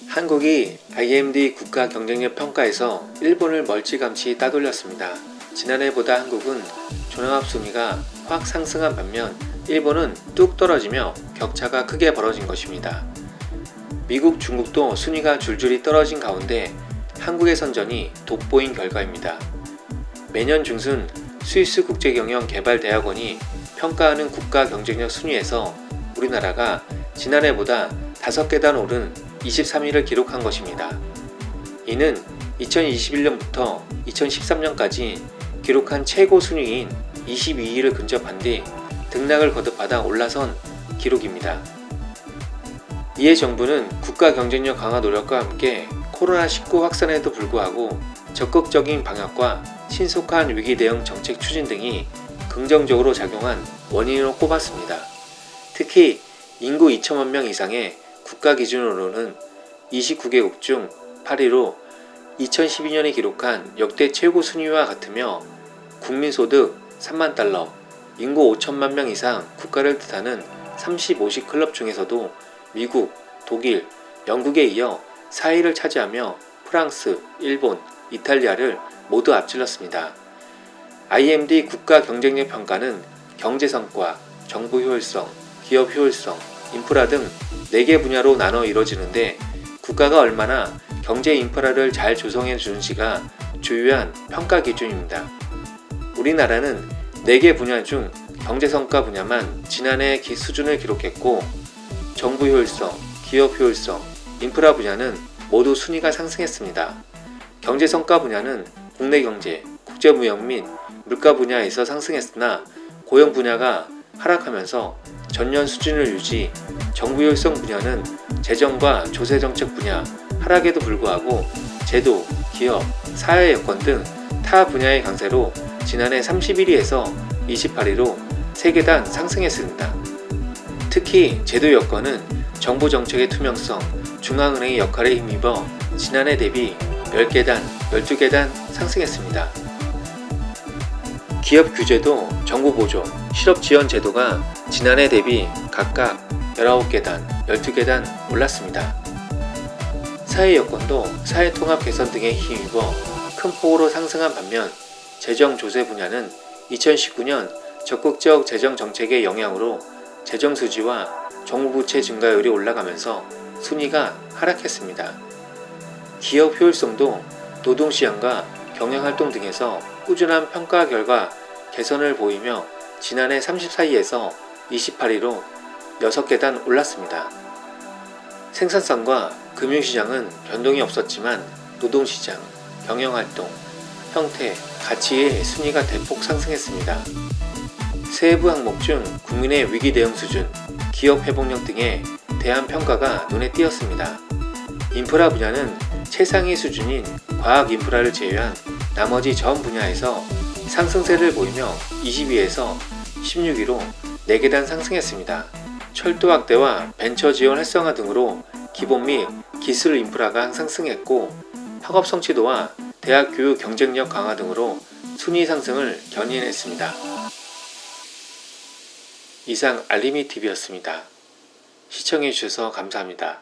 한국이 IMD 국가 경쟁력 평가에서 일본을 멀찌감치 따돌렸습니다. 지난해보다 한국은 종합 순위가 확 상승한 반면 일본은 뚝 떨어지며 격차가 크게 벌어진 것입니다. 미국, 중국도 순위가 줄줄이 떨어진 가운데 한국의 선전이 돋보인 결과입니다. 매년 중순 스위스 국제경영개발대학원이 평가하는 국가 경쟁력 순위에서 우리나라가 지난해보다 5계단 오른 23위를 기록한 것입니다. 이는 2021년부터 2013년까지 기록한 최고 순위인 22위를 근접한 뒤 등락을 거듭하다 올라선 기록입니다. 이에 정부는 국가 경쟁력 강화 노력과 함께 코로나19 확산에도 불구하고 적극적인 방역과 신속한 위기 대응 정책 추진 등이 긍정적으로 작용한 원인으로 꼽았습니다. 특히 인구 2천만 명 이상의 국가 기준으로는 29개국 중 8위로 2012년에 기록한 역대 최고 순위와 같으며 국민소득 3만 달러, 인구 5천만 명 이상 국가를 뜻하는 35시 클럽 중에서도 미국, 독일, 영국에 이어 4위를 차지하며 프랑스, 일본, 이탈리아를 모두 앞질렀습니다. IMD 국가 경쟁력 평가는 경제 성과, 정부 효율성, 기업 효율성, 인프라 등 4개 분야로 나눠 이뤄지는데 국가가 얼마나 경제 인프라를 잘 조성해 주는지가 주요한 평가 기준입니다. 우리나라는 4개 분야 중 경제 성과 분야만 지난해 수준을 기록했고 정부 효율성, 기업 효율성, 인프라 분야는 모두 순위가 상승했습니다. 경제 성과 분야는 국내 경제, 국제무역 및 물가 분야에서 상승했으나 고용 분야가 하락하면서 전년 수준을 유지, 정부 효율성 분야는 재정과 조세정책 분야 하락에도 불구하고 제도, 기업, 사회 여건 등 타 분야의 강세로 지난해 31위에서 28위로 3계단 상승했습니다. 특히 제도 여건은 정부 정책의 투명성, 중앙은행의 역할에 힘입어 지난해 대비 10계단, 12계단 상승했습니다. 기업 규제도 정부 보조, 실업 지원 제도가 지난해 대비 각각 19계단, 12계단 올랐습니다. 사회 여건도 사회 통합 개선 등에 힘입어 큰 폭으로 상승한 반면 재정 조세 분야는 2019년 적극적 재정 정책의 영향으로 재정 수지와 정부 부채 증가율이 올라가면서 순위가 하락했습니다. 기업 효율성도 노동시장과 경영활동 등에서 꾸준한 평가 결과 개선을 보이며 지난해 34위에서 28위로 6계단 올랐습니다. 생산성과 금융시장은 변동이 없었지만 노동시장, 경영활동, 형태, 가치의 순위가 대폭 상승했습니다. 세부 항목 중 국민의 위기 대응 수준, 기업 회복력 등에 대한 평가가 눈에 띄었습니다. 인프라 분야는 최상위 수준인 과학 인프라를 제외한 나머지 전 분야에서 상승세를 보이며 20위에서 16위로 4계단 상승했습니다. 철도 확대와 벤처 지원 활성화 등으로 기본 및 기술 인프라가 상승했고 학업 성취도와 대학 교육 경쟁력 강화 등으로 순위 상승을 견인했습니다. 이상 알림이TV였습니다. 시청해주셔서 감사합니다.